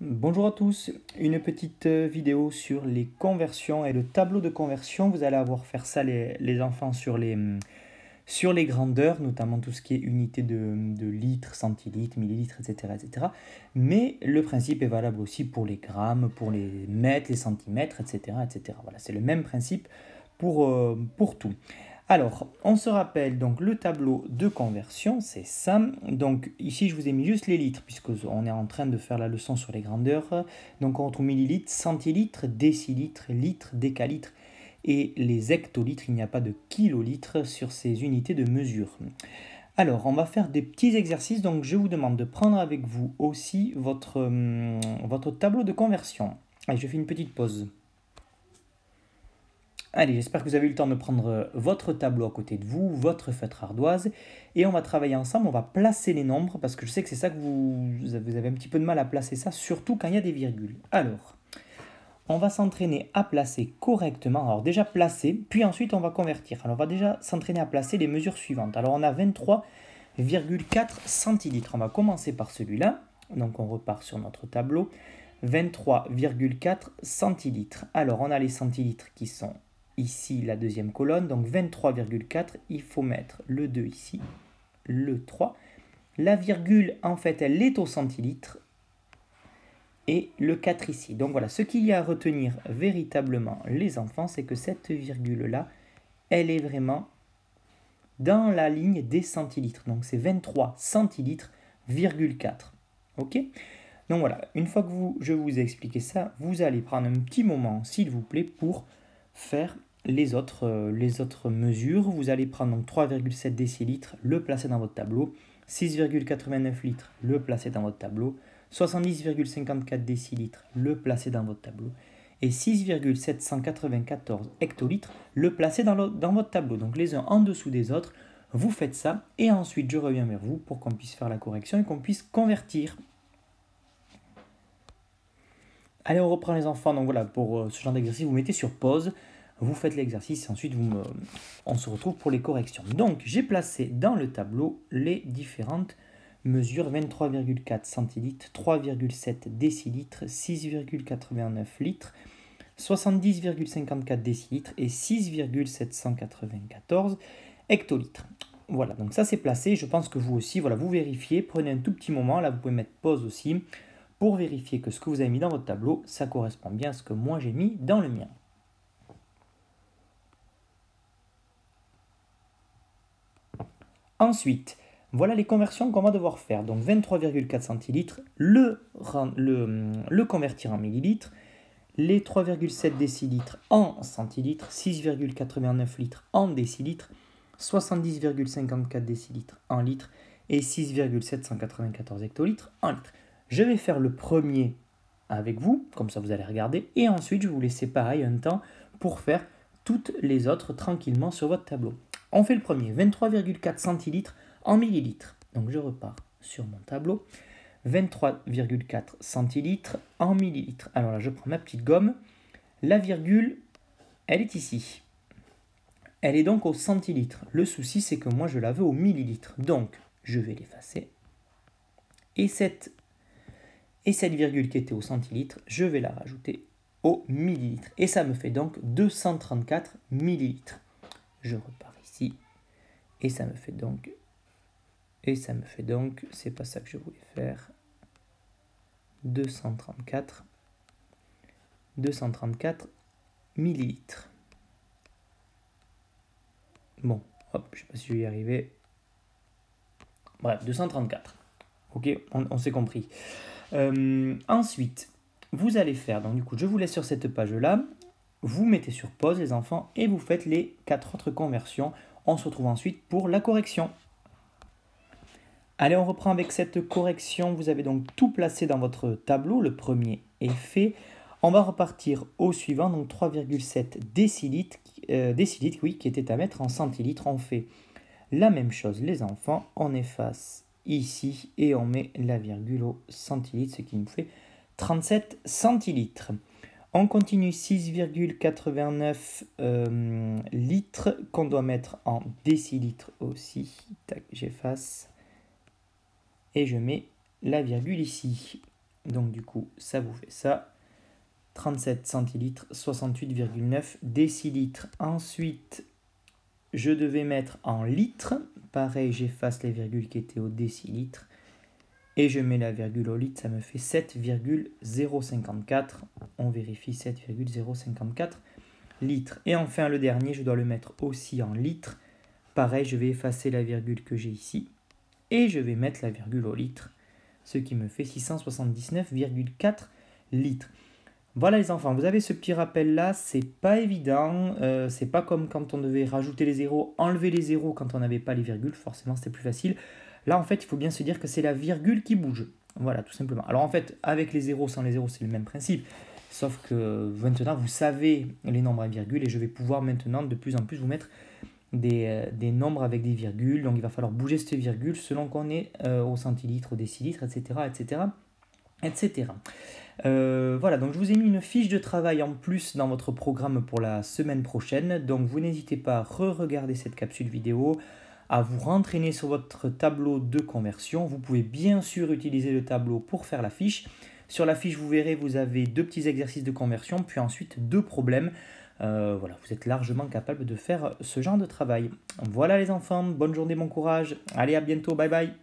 Bonjour à tous, une petite vidéo sur les conversions et le tableau de conversion. Vous allez avoir faire ça les enfants sur les grandeurs, notamment tout ce qui est unité de litres, centilitres, millilitres, etc., etc. Mais le principe est valable aussi pour les grammes, pour les mètres, les centimètres, etc., etc. Voilà, c'est le même principe pour tout. Alors, on se rappelle donc le tableau de conversion, c'est ça. Donc ici, je vous ai mis juste les litres, puisqu'on est en train de faire la leçon sur les grandeurs. Donc on retrouve millilitres, centilitres, décilitres, litres, décalitres et les hectolitres. Il n'y a pas de kilolitres sur ces unités de mesure. Alors, on va faire des petits exercices. Donc je vous demande de prendre avec vous aussi votre tableau de conversion. Allez, je fais une petite pause. Allez, j'espère que vous avez eu le temps de prendre votre tableau à côté de vous, votre feutre ardoise, et on va travailler ensemble, on va placer les nombres, parce que je sais que c'est ça que vous avez un petit peu de mal à placer ça, surtout quand il y a des virgules. Alors, on va s'entraîner à placer correctement, alors déjà placer, puis ensuite on va convertir. Alors on va déjà s'entraîner à placer les mesures suivantes. Alors on a 23,4 centilitres, on va commencer par celui-là, donc on repart sur notre tableau, 23,4 centilitres. Alors on a les centilitres qui sont ici la deuxième colonne, donc 23,4, il faut mettre le 2 ici, le 3. La virgule, en fait, elle est au centilitre et le 4 ici. Donc voilà, ce qu'il y a à retenir véritablement, les enfants, c'est que cette virgule-là, elle est vraiment dans la ligne des centilitres. Donc c'est 23 centilitres, virgule 4. Ok ? Donc voilà, une fois que je vous ai expliqué ça, vous allez prendre un petit moment, s'il vous plaît, pour faire les autres mesures. Vous allez prendre donc 3,7 décilitres, le placer dans votre tableau, 6,89 litres, le placer dans votre tableau, 70,54 décilitres, le placer dans votre tableau, et 6,794 hectolitres, le placer dans votre tableau. Donc les uns en dessous des autres, vous faites ça, et ensuite je reviens vers vous pour qu'on puisse faire la correction et qu'on puisse convertir. Allez, on reprend les enfants. Donc voilà, pour ce genre d'exercice, vous mettez sur pause, vous faites l'exercice et ensuite on se retrouve pour les corrections. Donc j'ai placé dans le tableau les différentes mesures 23,4 centilitres, 3,7 décilitres, 6,89 litres, 70,54 décilitres et 6,794 hectolitres. Voilà, donc ça c'est placé. Je pense que vous aussi, voilà, vous vérifiez, prenez un tout petit moment. Là, vous pouvez mettre pause aussi pour vérifier que ce que vous avez mis dans votre tableau, ça correspond bien à ce que moi j'ai mis dans le mien. Ensuite, voilà les conversions qu'on va devoir faire. Donc 23,4 centilitres, le convertir en millilitres, les 3,7 décilitres en centilitres, 6,89 litres en décilitres, 70,54 décilitres en litres et 6,794 hectolitres en litres. Je vais faire le premier avec vous, comme ça vous allez regarder, et ensuite je vais vous laisser pareil un temps pour faire toutes les autres tranquillement sur votre tableau. On fait le premier, 23,4 centilitres en millilitres. Donc je repars sur mon tableau. 23,4 centilitres en millilitres. Alors là, je prends ma petite gomme. La virgule, elle est ici. Elle est donc au centilitre. Le souci, c'est que moi, je la veux au millilitre. Donc, je vais l'effacer. Et cette virgule qui était au centilitre, je vais la rajouter au millilitre. Et ça me fait donc 234 millilitres. Je repars ici. Et ça me fait donc, c'est pas ça que je voulais faire, 234 millilitres. Bon, hop, je sais pas si je vais y arriver. Bref, 234. Ok, on s'est compris. Ensuite, vous allez faire, donc du coup, je vous laisse sur cette page-là. Vous mettez sur pause les enfants et vous faites les 4 autres conversions. On se retrouve ensuite pour la correction. Allez, on reprend avec cette correction. Vous avez donc tout placé dans votre tableau. Le premier est fait. On va repartir au suivant, donc 3,7 décilitres, oui, qui était à mettre en centilitres. On fait la même chose, les enfants. On efface ici et on met la virgule au centilitre, ce qui nous fait 37 centilitres. On continue 6,89 litres qu'on doit mettre en décilitres aussi. Tac, j'efface. Et je mets la virgule ici. Donc du coup, ça vous fait ça. 37 centilitres, 68,9 décilitres. Ensuite, je devais mettre en litres. Pareil, j'efface les virgules qui étaient au décilitre. Et je mets la virgule au litre, ça me fait 7,054. On vérifie 7,054 litres. Et enfin, le dernier, je dois le mettre aussi en litres. Pareil, je vais effacer la virgule que j'ai ici. Et je vais mettre la virgule au litre, ce qui me fait 679,4 litres. Voilà les enfants, vous avez ce petit rappel là, c'est pas évident, c'est pas comme quand on devait rajouter les zéros, enlever les zéros quand on n'avait pas les virgules, forcément c'était plus facile. Là en fait il faut bien se dire que c'est la virgule qui bouge, voilà tout simplement. Alors en fait avec les zéros, sans les zéros c'est le même principe, sauf que maintenant vous savez les nombres à virgule et je vais pouvoir maintenant de plus en plus vous mettre des nombres avec des virgules, donc il va falloir bouger cette virgule selon qu'on est au centilitre, au décilitre, etc. etc. etc. Voilà, donc je vous ai mis une fiche de travail en plus dans votre programme pour la semaine prochaine. Donc vous n'hésitez pas à re-regarder cette capsule vidéo, à vous rentraîner sur votre tableau de conversion. Vous pouvez bien sûr utiliser le tableau pour faire la fiche. Sur la fiche, vous verrez, vous avez 2 petits exercices de conversion, puis ensuite 2 problèmes. Voilà, vous êtes largement capable de faire ce genre de travail. Voilà les enfants, bonne journée, bon courage. Allez, à bientôt, bye bye.